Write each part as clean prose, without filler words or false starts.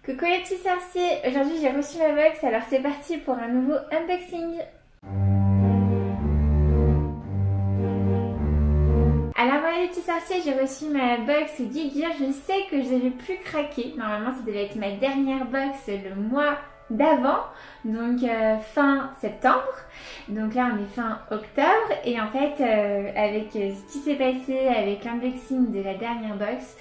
Coucou les petits sorciers, aujourd'hui j'ai reçu ma box, alors c'est parti pour un nouveau unboxing. Alors voilà les petits sorciers, j'ai reçu ma box Gear. Je sais que je n'avais plus craqué, normalement ça devait être ma dernière box le mois d'avant, donc fin septembre. Donc là on est fin octobre et en fait avec ce qui s'est passé avec l'unboxing de la dernière box,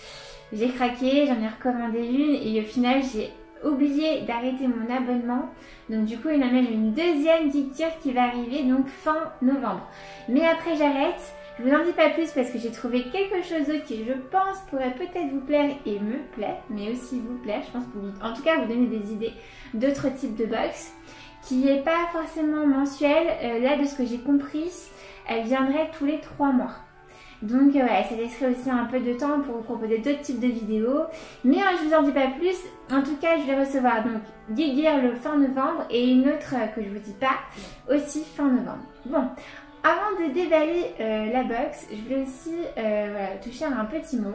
j'ai craqué, j'en ai recommandé une et au final j'ai oublié d'arrêter mon abonnement. Donc du coup il y en a même une deuxième Gear qui va arriver donc fin novembre. Mais après j'arrête. Je vous en dis pas plus parce que j'ai trouvé quelque chose d'autre qui je pense pourrait peut-être vous plaire et me plaît, mais aussi vous plaire. Je pense pour vous, en tout cas vous donner des idées d'autres types de box qui n'est pas forcément mensuelle. Là de ce que j'ai compris, elle viendrait tous les 3 mois. Donc voilà, ça laisserait aussi un peu de temps pour vous proposer d'autres types de vidéos. Mais je vous en dis pas plus. En tout cas, je vais recevoir donc Gear le fin novembre et une autre que je vous dis pas aussi fin novembre. Bon. Avant de déballer la box, je voulais aussi voilà, toucher à un petit mot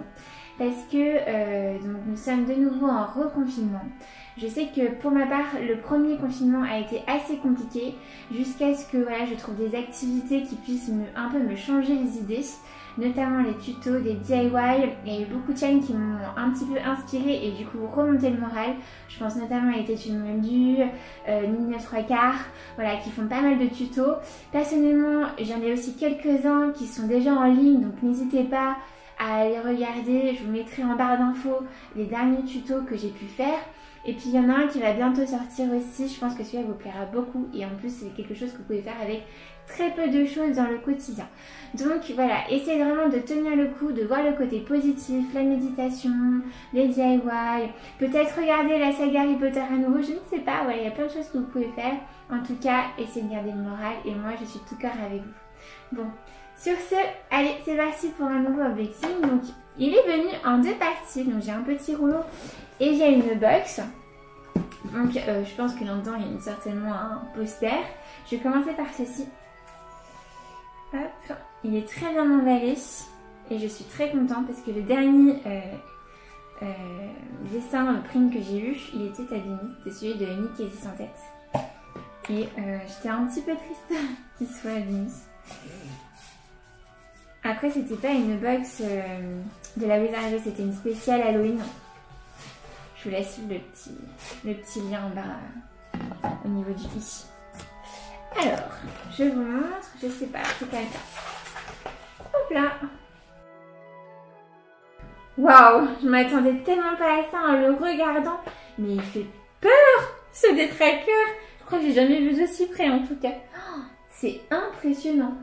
parce que donc nous sommes de nouveau en reconfinement. Je sais que pour ma part, le premier confinement a été assez compliqué jusqu'à ce que voilà, je trouve des activités qui puissent un peu me changer les idées, notamment les tutos, des DIY. Il y a eu beaucoup de chaînes qui m'ont un petit peu inspirée et du coup remonté le moral. Je pense notamment à Les Tétudes Moldues, Nini 3/4, voilà, qui font pas mal de tutos. Personnellement, j'en ai aussi quelques-uns qui sont déjà en ligne, donc n'hésitez pas à les regarder. Je vous mettrai en barre d'infos les derniers tutos que j'ai pu faire. Et puis il y en a un qui va bientôt sortir aussi, je pense que celui-là vous plaira beaucoup et en plus c'est quelque chose que vous pouvez faire avec très peu de choses dans le quotidien. Donc voilà, essayez vraiment de tenir le coup, de voir le côté positif, la méditation, les DIY, peut-être regarder la saga Harry Potter à nouveau, je ne sais pas, ouais, il y a plein de choses que vous pouvez faire. En tout cas, essayez de garder le moral et moi je suis tout cœur avec vous. Bon, sur ce, allez, c'est parti pour un nouveau unboxing. Donc il est venu en 2 parties, donc j'ai un petit rouleau et j'ai une box. Donc je pense que là-dedans il y a certainement un poster. Je vais commencer par ceci. Hop. Il est très bien emballé et je suis très contente parce que le dernier dessin, le print que j'ai eu, il était abîmé. C'était celui de Mickey sans tête. Et j'étais un petit peu triste qu'il soit abîmé. Après c'était pas une box de la Wizardry, c'était une spéciale Halloween. Je vous laisse le petit lien en bas au niveau du i. Alors, je vous montre, je sais pas, c'est comme ça. Hop là. Waouh, je m'attendais tellement pas à ça en le regardant. Mais il fait peur, ce détraqueur. Je crois que j'ai jamais vu d'aussi près en tout cas. Oh, c'est impressionnant.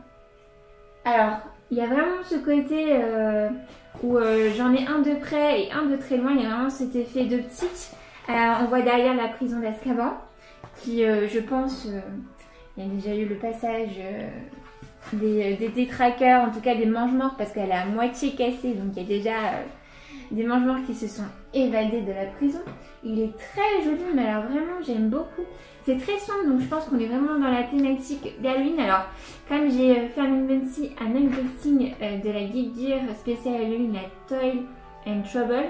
Alors, il y a vraiment ce côté où j'en ai un de près et un de très loin. Il y a vraiment cet effet d'optique. On voit derrière la prison d'Azkaban qui, je pense, il y a déjà eu le passage des détraqueurs, en tout cas des mange-morts parce qu'elle est à moitié cassée. Donc il y a déjà des mange-morts qui se sont évadés de la prison. Il est très joli, mais alors vraiment j'aime beaucoup. C'est très sombre, donc je pense qu'on est vraiment dans la thématique d'Halloween. Alors, comme j'ai fait un unboxing de la Gear spéciale Halloween, la Toil and Trouble,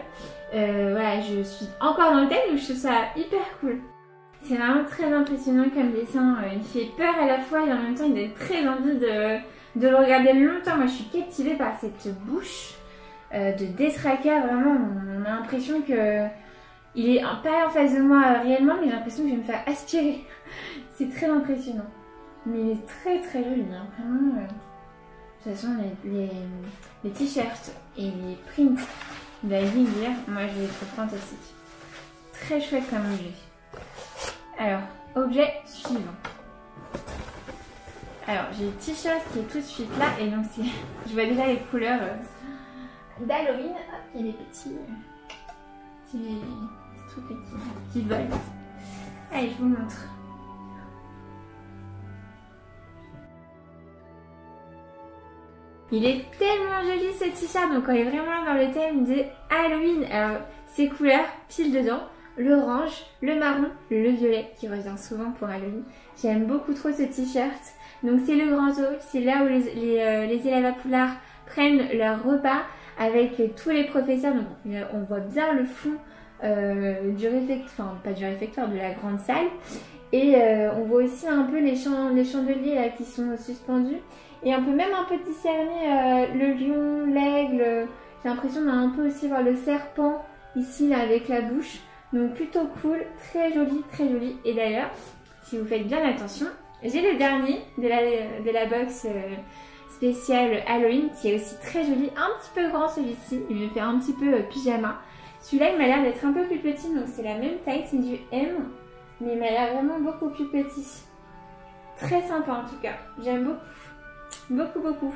voilà, je suis encore dans le thème, donc je trouve ça hyper cool. C'est vraiment très impressionnant comme dessin. Il fait peur à la fois et en même temps il donne très envie de le regarder longtemps. Moi je suis captivée par cette bouche de détraqueur. Vraiment, on a l'impression que... Il est pas en face de moi réellement, mais j'ai l'impression que je vais me faire aspirer. C'est très impressionnant. Mais il est très très joli, hein. Vraiment. De toute façon, les t-shirts et les prints de la Gear, moi je les trouve fantastiques. Très chouette comme objet. Alors, objet suivant. Alors, j'ai le t-shirt qui est tout de suite là, et donc c'est... Je vois déjà les couleurs d'Halloween. Hop, il y a des petits trucs qui volent. Allez, je vous montre. Il est tellement joli ce t-shirt, donc on est vraiment dans le thème de Halloween. Alors, ces couleurs, pile dedans, l'orange, le marron, le violet qui revient souvent pour Halloween. J'aime beaucoup trop ce t-shirt. Donc c'est le grand hall, c'est là où les élèves à Poudlard prennent leur repas avec tous les professeurs. Donc on voit bien le fond du réfectoire, enfin pas du réfectoire, de la grande salle. Et on voit aussi un peu les chandeliers là, qui sont suspendus. Et on peut même un peu discerner le lion, l'aigle. J'ai l'impression d'un peu aussi voir le serpent ici là avec la bouche. Donc plutôt cool, très joli, très joli. Et d'ailleurs, si vous faites bien attention, j'ai le dernier de la box spéciale Halloween qui est aussi très joli. Un petit peu grand celui-ci, il me fait un petit peu pyjama. Celui-là il m'a l'air d'être un peu plus petit, donc c'est la même taille, c'est du M. Mais il m'a l'air vraiment beaucoup plus petit. Très sympa en tout cas, j'aime beaucoup. Beaucoup, beaucoup.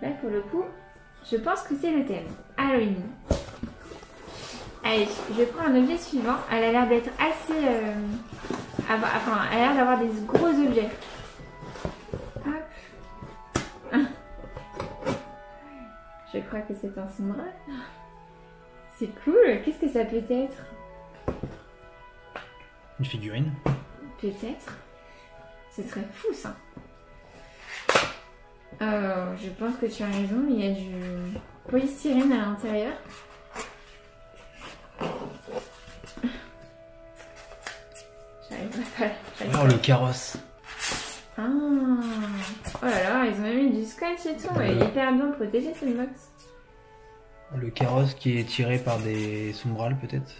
Là pour le coup, je pense que c'est le thème Halloween. Allez, je prends un objet suivant. Elle a l'air d'être assez... enfin, elle a l'air d'avoir des gros objets. Hop. Je crois que c'est un sombrero. C'est cool. Qu'est-ce que ça peut être? Une figurine. Peut-être. Ce serait fou ça. Je pense que tu as raison. Il y a du polystyrène à l'intérieur. Oh, le carrosse. Ah. Oh là là, ils ont même mis du scotch et tout. Elle est hyper bien protégée cette box. Le carrosse qui est tiré par des sombrales peut-être.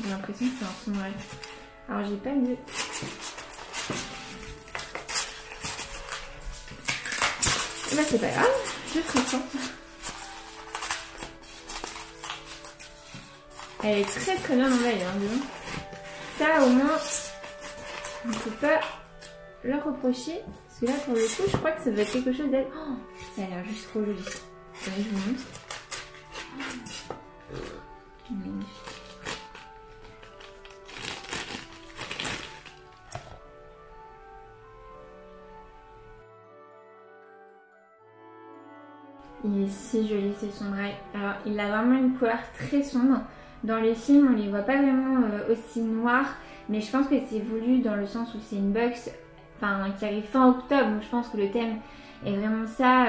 J'ai l'impression que c'est un sombrero. Alors j'ai pas de... Bah c'est pas grave, je ferai ça. Elle est très très bien emballée, hein, disons. Ça au moins, on ne peut pas leur reprocher. Parce que là pour le coup, je crois que ça doit être quelque chose d'être... Oh, ça a l'air juste trop joli. Je vous montre. Magnifique. Il est si joli ce sombrero. Alors il a vraiment une couleur très sombre. Dans les films on les voit pas vraiment aussi noirs. Mais je pense que c'est voulu dans le sens où c'est une box qui arrive fin octobre. Donc je pense que le thème est vraiment ça.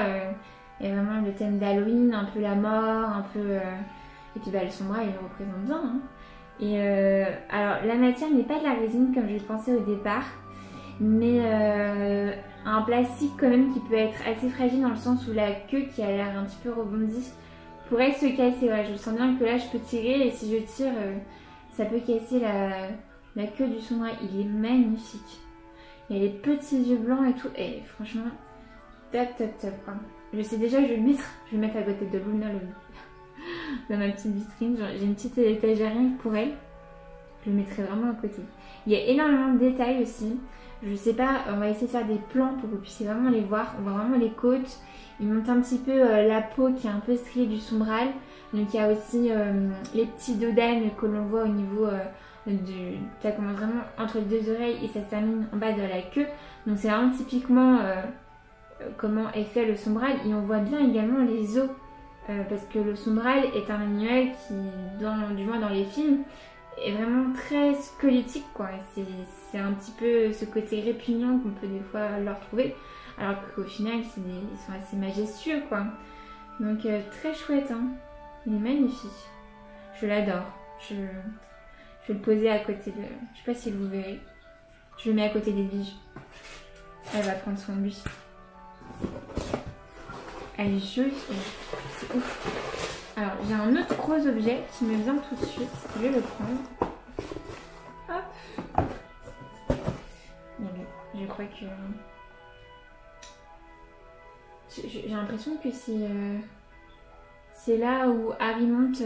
Est vraiment le thème d'Halloween. Un peu la mort, un peu... Et puis bah, le sombrero il le représente bien. Hein. Et alors la matière n'est pas de la résine comme je le pensais au départ. Mais un plastique quand même qui peut être assez fragile dans le sens où la queue qui a l'air un petit peu rebondie pourrait se casser. Ouais, je sens bien que là je peux tirer et si je tire ça peut casser la queue du sombrero. Il est magnifique. Il y a les petits yeux blancs et tout et franchement top top top quoi. Je sais déjà que je vais le mettre à côté de Luna dans ma petite vitrine. J'ai une petite étagère rien que pour elle. Je le mettrai vraiment à côté. Il y a énormément de détails aussi. Je sais pas, on va essayer de faire des plans pour que vous puissiez vraiment les voir. On voit vraiment les côtes. Il monte un petit peu la peau qui est un peu striée du sombrero. Donc il y a aussi les petits dodanes que l'on voit au niveau ça commence vraiment entre les deux oreilles et ça se termine en bas de la queue. Donc c'est vraiment typiquement comment est fait le sombrero. Et on voit bien également les os. Parce que le sombrero est un animal qui, du moins dans les films, est vraiment très squelettique quoi. C'est un petit peu ce côté répugnant qu'on peut des fois leur trouver, alors qu'au final ils sont assez majestueux quoi. Donc très chouette hein. Il est magnifique. Je l'adore. Je vais le poser à côté de... Je sais pas si vous verrez. Je le mets à côté d'Edwige. Elle va prendre soin de lui. Elle est jolie. C'est ouf. Alors j'ai un autre gros objet qui me vient tout de suite. Je vais le prendre. Hop. Je crois que... J'ai l'impression que c'est là où Harry monte,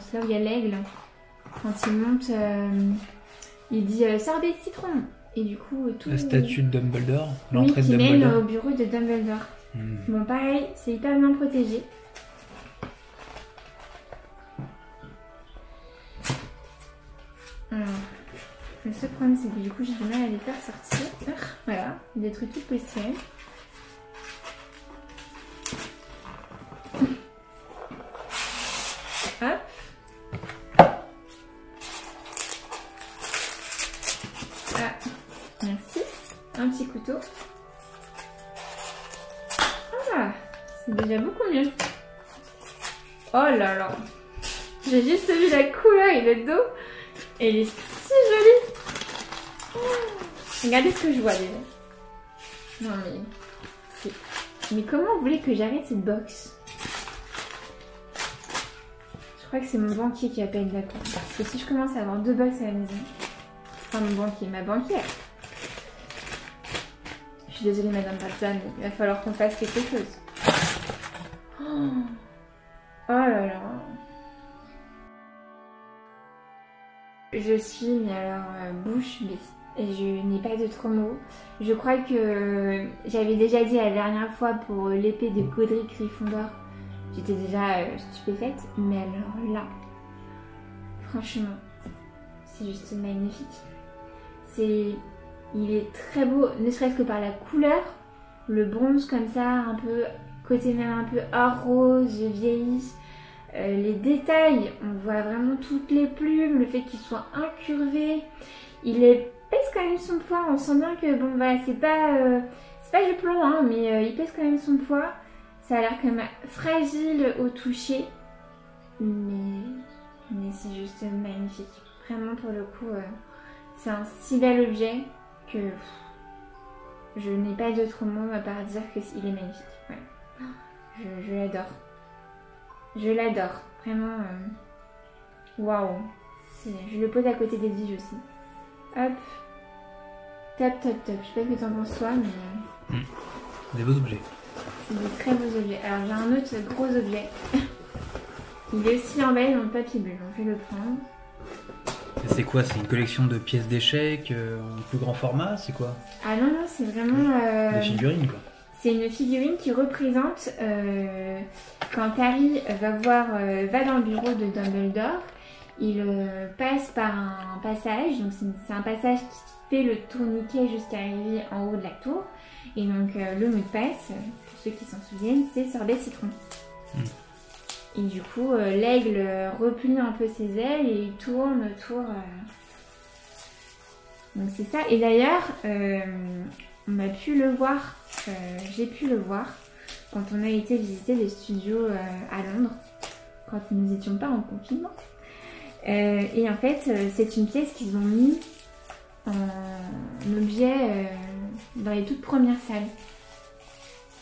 c'est là où il y a l'aigle. Quand il monte, il dit sorbet de citron. Et du coup, tout... La statue de Dumbledore, l'entrée de Dumbledore. Dumbledore. Mène au bureau de Dumbledore. Bon, pareil, c'est hyper bien protégé. Alors, le seul problème, c'est que du coup, j'ai du mal à les faire sortir. Voilà, des trucs tout polystyrène. Hop. Ah, merci. Un petit couteau. Ah, c'est déjà beaucoup mieux. Oh là là. J'ai juste vu la couleur et le dos. Et elle est si jolie. Oh, regardez ce que je vois déjà. Non mais comment vous voulez que j'arrête cette box? Je crois que c'est mon banquier qui va pas être d'accord. Parce que si je commence à avoir 2 box à la maison... Enfin mon banquier, ma banquière. Je suis désolée Madame Balza, mais il va falloir qu'on fasse quelque chose. Oh là là. Je suis, mais alors, bouche bée. Et je n'ai pas d'autres mots. Je crois que j'avais déjà dit la dernière fois pour l'épée de Godric Gryffondor, j'étais déjà stupéfaite. Mais alors là, franchement, c'est juste magnifique. Il est très beau, ne serait-ce que par la couleur. Le bronze comme ça, un peu, côté même un peu or rose, vieilli. Les détails, on voit vraiment toutes les plumes, le fait qu'il soit incurvé. Il pèse quand même son poids, on sent bien que bon voilà, c'est pas du plomb hein, mais il pèse quand même son poids. Ça a l'air quand même fragile au toucher, mais c'est juste magnifique. Vraiment pour le coup, c'est un si bel objet que je n'ai pas d'autres mots à part dire qu'il est magnifique. Ouais. Je l'adore. Je l'adore. Vraiment, waouh. Je le pose à côté des bijoux aussi. Hop. Top, top, top. Je sais pas ce que t'en penses toi, mais... Des beaux objets. C'est des très beaux objets. Alors j'ai un autre gros objet. Il est aussi emballé dans le papier bulle, donc je vais le prendre. C'est quoi? C'est une collection de pièces d'échecs en plus grand format? C'est quoi? Ah non, non, c'est vraiment... Des figurines quoi. C'est une figurine qui représente quand Harry va dans le bureau de Dumbledore, il passe par un passage, donc c'est un passage qui fait le tourniquet jusqu'à arriver en haut de la tour. Et donc le mot de passe, pour ceux qui s'en souviennent, c'est sorbet citron. Et du coup, l'aigle replie un peu ses ailes et il tourne autour. Donc c'est ça. Et d'ailleurs, on a pu le voir, j'ai pu le voir quand on a été visiter les studios à Londres, quand nous n'étions pas en confinement. Et en fait, c'est une pièce qu'ils ont mis en objet dans les toutes premières salles.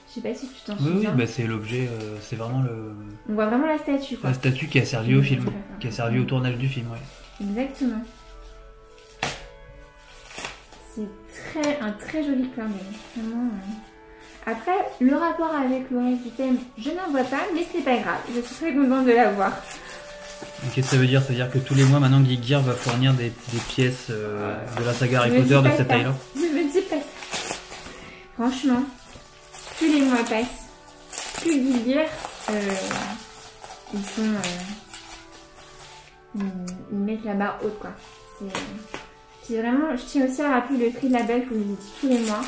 Je sais pas si tu t'en souviens. Oui, bah c'est l'objet, c'est vraiment le... On voit vraiment la statue, quoi. La statue qui a servi au film, qui a servi au tournage du film, ouais. Exactement. C'est un très joli clin d'œil. Vraiment. Après, le rapport avec le reste du thème, je n'en vois pas, mais c'est pas grave. Je suis très contente de l'avoir. Qu'est-ce que ça veut dire? Ça veut dire que tous les mois, maintenant, Geek Gear va fournir des pièces de la saga Harry Potter de cette taille-là. Ne me dis pas ça. Franchement, plus les mois passent, plus Geek Gear, ils mettent la barre haute, quoi. Puis vraiment, je tiens aussi à rappeler le prix de la box, je vous le dis tous les mois.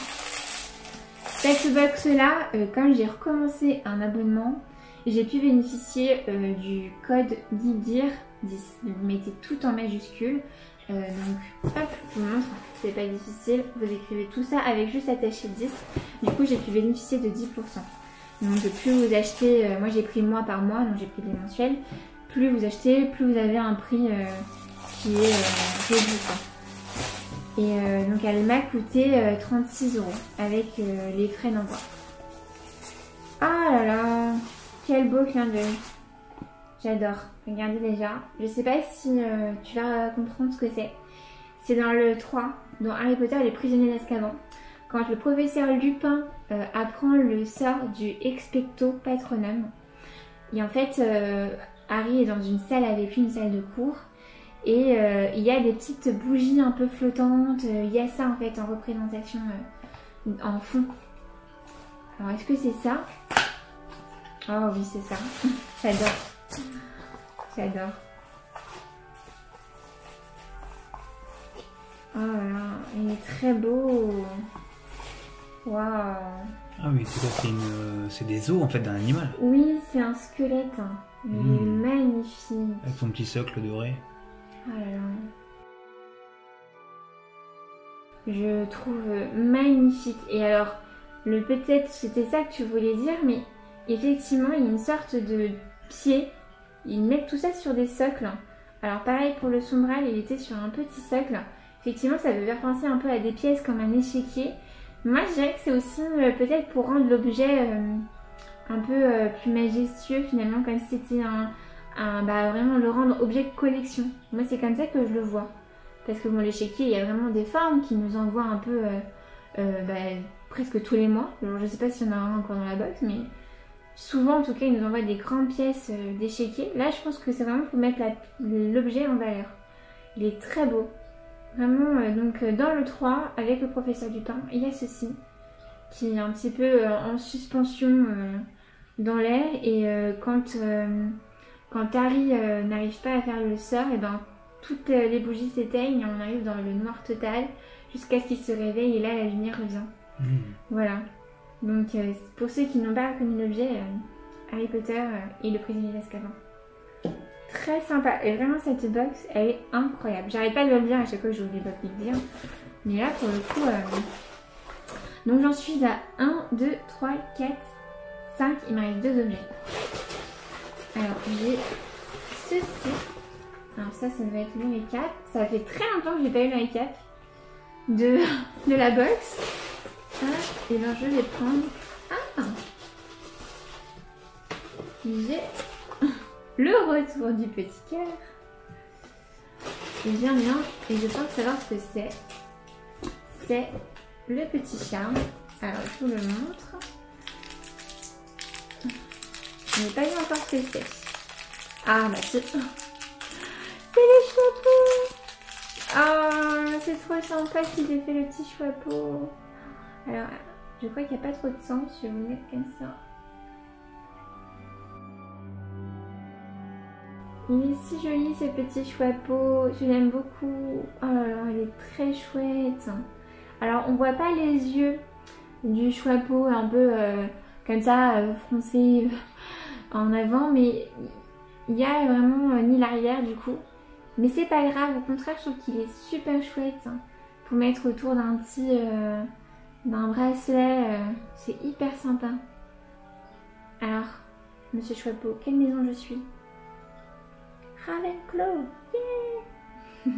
Cette box-là, quand j'ai recommencé un abonnement, j'ai pu bénéficier du code GeekGear 10. Vous mettez tout en majuscule. Donc, hop, je vous montre, c'est pas difficile. Vous écrivez tout ça avec juste attaché 10. Du coup, j'ai pu bénéficier de 10%. Donc, plus vous achetez, moi j'ai pris mois par mois, donc j'ai pris des mensuels. Plus vous achetez, plus vous avez un prix qui est réduit, quoi. Et donc elle m'a coûté 36 € avec les frais d'envoi. Ah là là, quel beau clin d'œil. J'adore. Regardez déjà. Je sais pas si tu vas comprendre ce que c'est. C'est dans le 3, dans Harry Potter et les prisonniers d'Azkaban. Quand le professeur Lupin apprend le sort du Expecto Patronum. Et en fait, Harry est dans une salle avec lui, une salle de cours. Et il y a des petites bougies un peu flottantes. Il y a ça en fait en représentation en fond. Alors est-ce que c'est ça? Oh oui, c'est ça. J'adore. J'adore. Oh là là, il est très beau. Waouh. Ah oui, c'est quoi? C'est des os en fait d'un animal. Oui, c'est un squelette. Il est magnifique. Avec son petit socle doré. Oh là là. Je trouve magnifique. Et alors, peut-être c'était ça que tu voulais dire, mais effectivement, il y a une sorte de pied ils mettent tout ça sur des socles. Alors pareil pour le sombral, il était sur un petit socle. Effectivement, ça peut faire penser un peu à des pièces comme un échiquier. Moi, je dirais que c'est aussi peut-être pour rendre l'objet un peu plus majestueux finalement, comme si c'était vraiment le rendre objet de collection. Moi, c'est comme ça que je le vois. Parce que bon, l'échiquier, il y a vraiment des formes qui nous envoient un peu presque tous les mois. Alors, je sais pas s'il y en a un encore dans la box, mais souvent, en tout cas, ils nous envoient des grandes pièces d'échiquier. Là, je pense que c'est vraiment pour mettre l'objet en valeur. Il est très beau. Vraiment, donc dans le 3, avec le professeur Dupin, il y a ceci, qui est un petit peu en suspension dans l'air. Et quand Harry n'arrive pas à faire le sort, et ben toutes les bougies s'éteignent et on arrive dans le noir total jusqu'à ce qu'il se réveille et là la lumière revient. Voilà. Donc pour ceux qui n'ont pas reconnu l'objet, Harry Potter et le prisonnier d'Azkaban. Très sympa. Et vraiment cette box, elle est incroyable. J'arrête pas de le dire à chaque fois que j'oublie pas de le dire. Mais là pour le coup... Donc j'en suis à 1, 2, 3, 4, 5. Il m'arrive 2 objets. Alors j'ai ceci. Alors ça va être le récap. Ça fait très longtemps que j'ai pas eu le récap de la box. Et ben je vais prendre... J'ai le retour du petit cœur. Et j'aime bien. Et je pense savoir ce que c'est. C'est le petit charme. Alors je vous le montre. Je n'ai pas vu encore ce que c'est. Ah bah c'est... C'est les chapeaux. Oh, c'est trop sympa qu'il ait fait le petit chapeau. Alors, je crois qu'il n'y a pas trop de sang. Je vais vous mettre comme ça. Il est si joli ce petit chapeau. Je l'aime beaucoup. Oh là là, il est très chouette. Alors, on voit pas les yeux du chapeau un peu comme ça, froncé en avant. Mais il y a vraiment ni l'arrière du coup. Mais c'est pas grave, au contraire, je trouve qu'il est super chouette pour mettre autour d'un petit d'un bracelet. C'est hyper sympa. Alors, monsieur Chapeau, quelle maison je suis? Ravenclaw, yeah.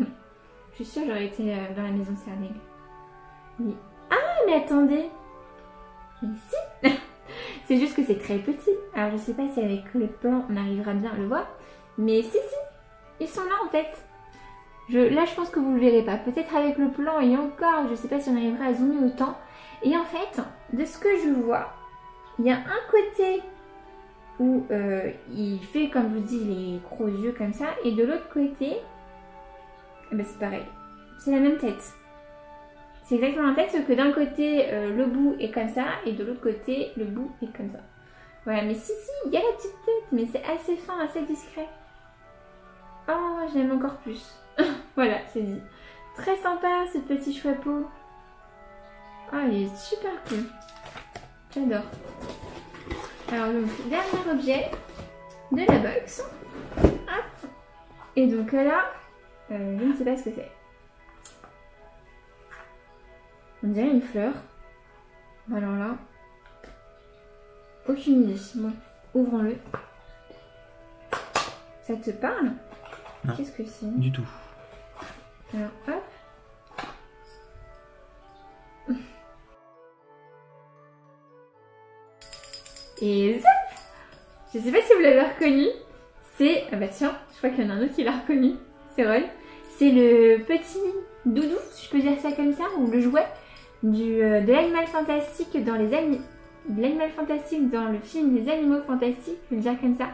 Je suis sûre que j'aurais été dans la maison Serdaigle. Mais... Ah, mais attendez. Mais si. C'est juste que c'est très petit. Alors, je sais pas si avec le plan, on arrivera bien à le voir. Mais si. Ils sont là en fait. Là je pense que vous le verrez pas. Peut-être avec le plan et encore, je sais pas si on arrivera à zoomer autant. Et en fait, de ce que je vois, il y a un côté où il fait comme je vous dis les gros yeux comme ça. Et de l'autre côté, ben c'est pareil. C'est la même tête. C'est exactement la tête, sauf que d'un côté le bout est comme ça et de l'autre côté le bout est comme ça. Voilà, mais si, il y a la petite tête, mais c'est assez fin, assez discret. Oh, j'aime encore plus. Voilà, c'est dit. Très sympa ce petit chapeau. Oh, il est super cool. J'adore. Alors, donc, dernier objet de la box. Hop. Et donc là, je ne sais pas ce que c'est. On dirait une fleur. Alors là, aucune idée. Bon, ouvrons-le. Ça te parle ? Qu'est-ce que c'est? Du tout. Alors hop. Et zap! Je sais pas si vous l'avez reconnu. C'est... Ah bah tiens, je crois qu'il y en a un autre qui l'a reconnu. C'est vrai. C'est le petit doudou, si je peux dire ça comme ça, ou le jouet de l'animal fantastique dans l'animal fantastique dans le film des animaux fantastiques, je peux le dire comme ça.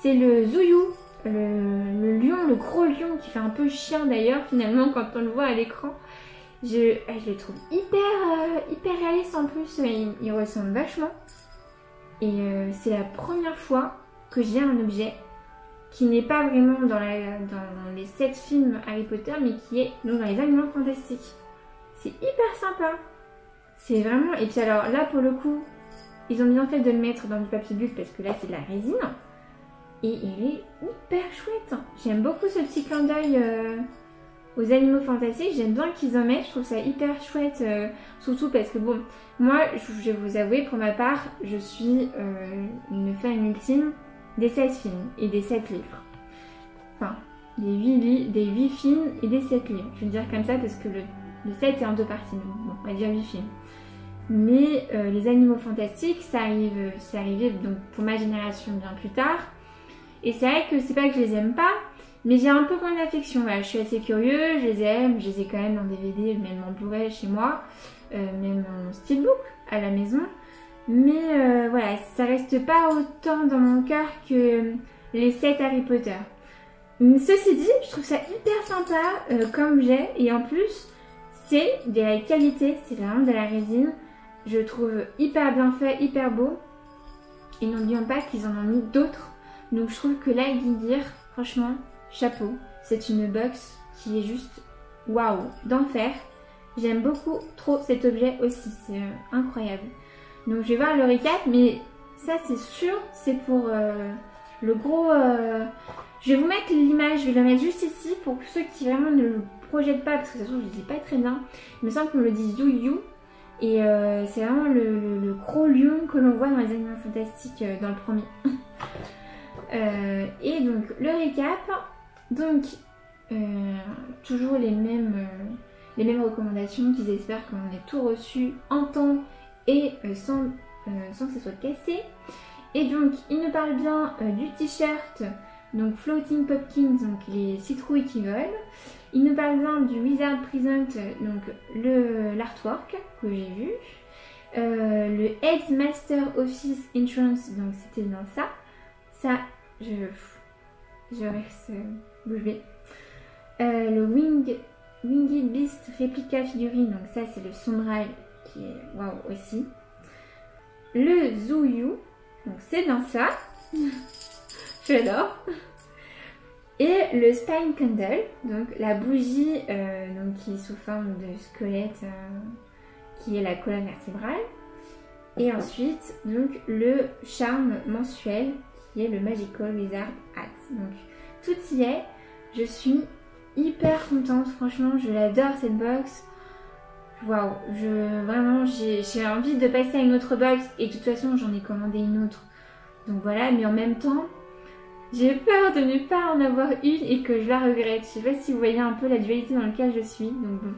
C'est le Zouyou. Le lion, le gros lion qui fait un peu chien d'ailleurs finalement quand on le voit à l'écran. Je le trouve hyper réaliste en plus, il ressemble vachement. Et c'est la première fois que j'ai un objet qui n'est pas vraiment dans les 7 films Harry Potter mais qui est donc dans les animaux fantastiques. C'est hyper sympa. C'est vraiment... Et puis alors là pour le coup, ils ont bien fait de le mettre dans du papier bulle parce que là c'est de la résine. Et il est hyper chouette. J'aime beaucoup ce petit clin d'œil aux animaux fantastiques. J'aime bien qu'ils en mettent. Je trouve ça hyper chouette. Surtout parce que bon, moi, je vais vous avouer, pour ma part, je suis une fan ultime des 16 films et des 7 livres. Enfin, des 8 films et des 7 livres. Je vais dire comme ça parce que le 7 est en 2 parties, donc bon, on va dire 8 films. Mais les Animaux Fantastiques, c'est arrivé donc pour ma génération bien plus tard. Et c'est vrai que c'est pas que je les aime pas, mais j'ai un peu moins d'affection. Voilà, je suis assez curieuse, je les aime, je les ai quand même en DVD, même en Blu-ray chez moi, même en steelbook à la maison. Mais voilà, ça reste pas autant dans mon cœur que les 7 Harry Potter. Ceci dit, je trouve ça hyper sympa comme objet, et en plus, c'est de la qualité, c'est vraiment de la résine. Je le trouve hyper bien fait, hyper beau. Et n'oublions pas qu'ils en ont mis d'autres. Donc je trouve que là, Guy Gear, franchement, chapeau. C'est une box qui est juste waouh, d'enfer. J'aime beaucoup trop cet objet aussi, c'est incroyable. Donc je vais voir le recap, mais ça c'est sûr, c'est pour le gros... Je vais vous mettre l'image, je vais la mettre juste ici pour ceux qui vraiment ne le projettent pas, parce que de toute façon je ne le dis pas très bien. Il me semble qu'on le dit Zouyou. Et c'est vraiment le gros lion que l'on voit dans les Animaux Fantastiques dans le premier. Et donc le récap, donc toujours les mêmes recommandations, qu'ils espèrent qu'on ait tout reçu en temps et sans que ça soit cassé. Et donc il nous parle bien du t-shirt, donc Floating Popkins, donc les citrouilles qui volent. Il nous parle bien du Wizard Present, donc l'artwork que j'ai vu. Le Headmaster Office Entrance, donc c'était dans ça. Ça, je reste bouche bée. Le Winged Beast Replica Figurine, donc ça c'est le Sombral qui est waouh aussi. Le Zouyou, donc c'est dans ça. J'adore. Et le Spine Candle, donc la bougie donc qui est sous forme de squelette qui est la colonne vertébrale. Et ensuite donc le charme mensuel qui est le Magical Wizard Hat. Donc tout y est. Je suis hyper contente, franchement je l'adore cette box. Waouh, vraiment j'ai envie de passer à une autre box et de toute façon j'en ai commandé une autre. Donc voilà, mais en même temps j'ai peur de ne pas en avoir une et que je la regrette. Je sais pas si vous voyez un peu la dualité dans laquelle je suis. Donc bon,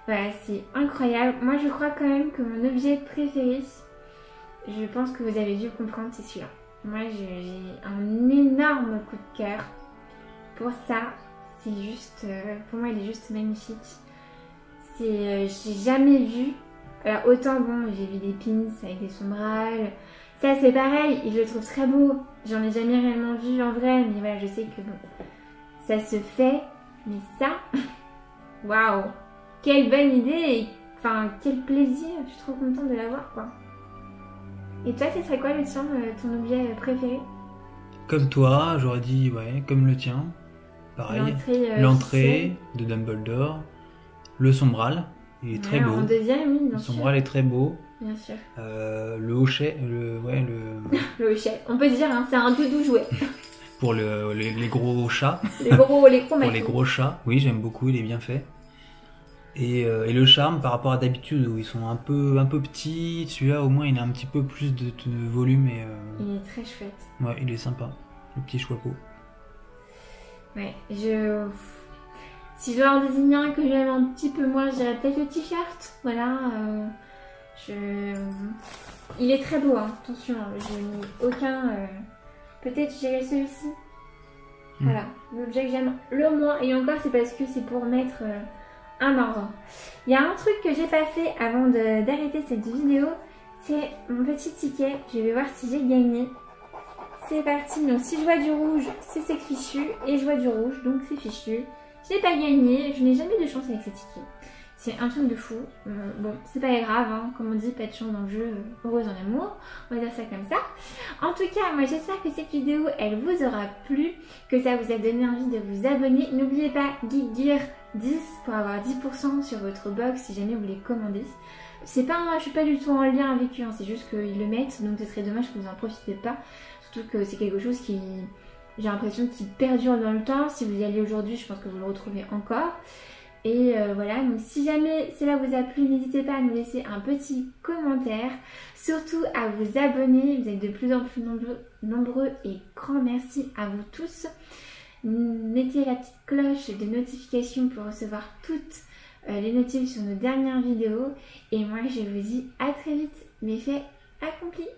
voilà, c'est incroyable. Moi, je crois quand même que mon objet préféré, je pense que vous avez dû comprendre, c'est celui-là. Moi, j'ai un énorme coup de cœur pour ça. C'est juste, pour moi, il est juste magnifique. J'ai jamais vu. Alors autant, bon, j'ai vu des pins avec des sombrales. Ça c'est pareil, et je le trouve très beau. J'en ai jamais réellement vu en vrai, mais voilà, je sais que bon, ça se fait. Mais ça, waouh, quelle bonne idée, et enfin quel plaisir. Je suis trop contente de l'avoir quoi. Et toi, ce serait quoi le tien, ton objet préféré? Comme toi, j'aurais dit ouais, comme le tien. Pareil. L'entrée de Dumbledore, le Sombral, il est très beau. En deuxième, oui, bien le sûr. Sombral est très beau. Bien sûr. Le hochet, le hochet, on peut dire, hein, c'est un doudou jouet. Pour les gros chats. Les gros Pour les gros chats, oui, j'aime beaucoup, il est bien fait. Et le charme par rapport à d'habitude où ils sont un peu petits, celui-là au moins il a un petit peu plus de volume et. Il est très chouette. Ouais, il est sympa, le petit chapeau. Ouais, si je dois en désigner un que j'aime un petit peu moins, je dirais peut-être le t-shirt. Voilà. Il est très beau, hein. Attention, je n'ai aucun. Peut-être je dirais celui-ci. Voilà, l'objet que j'aime le moins. Et encore, c'est parce que c'est pour mettre un ordre. Il y a un truc que j'ai pas fait avant d'arrêter cette vidéo, c'est mon petit ticket. Je vais voir si j'ai gagné. C'est parti. Donc, si je vois du rouge, c'est fichu. Et je vois du rouge, donc c'est fichu. Je n'ai pas gagné. Je n'ai jamais de chance avec ces tickets. C'est un truc de fou. Bon, c'est pas grave, hein. Comme on dit, pas de chance dans le jeu, heureuse en amour. On va dire ça comme ça. En tout cas, moi j'espère que cette vidéo, elle vous aura plu, que ça vous a donné envie de vous abonner. N'oubliez pas Geek Gear 10 pour avoir 10% sur votre box si jamais vous les commandez. C'est pas, je suis pas du tout en lien avec eux, hein. C'est juste qu'ils le mettent, donc ce serait dommage que vous en profitez pas. Surtout que c'est quelque chose qui, j'ai l'impression, qui perdure dans le temps. Si vous y allez aujourd'hui, je pense que vous le retrouvez encore. Et voilà, donc si jamais cela vous a plu, n'hésitez pas à nous laisser un petit commentaire. Surtout à vous abonner, vous êtes de plus en plus nombreux et grand merci à vous tous. Mettez la petite cloche de notification pour recevoir toutes les notifs sur nos dernières vidéos. Et moi je vous dis à très vite, mes faits accomplis.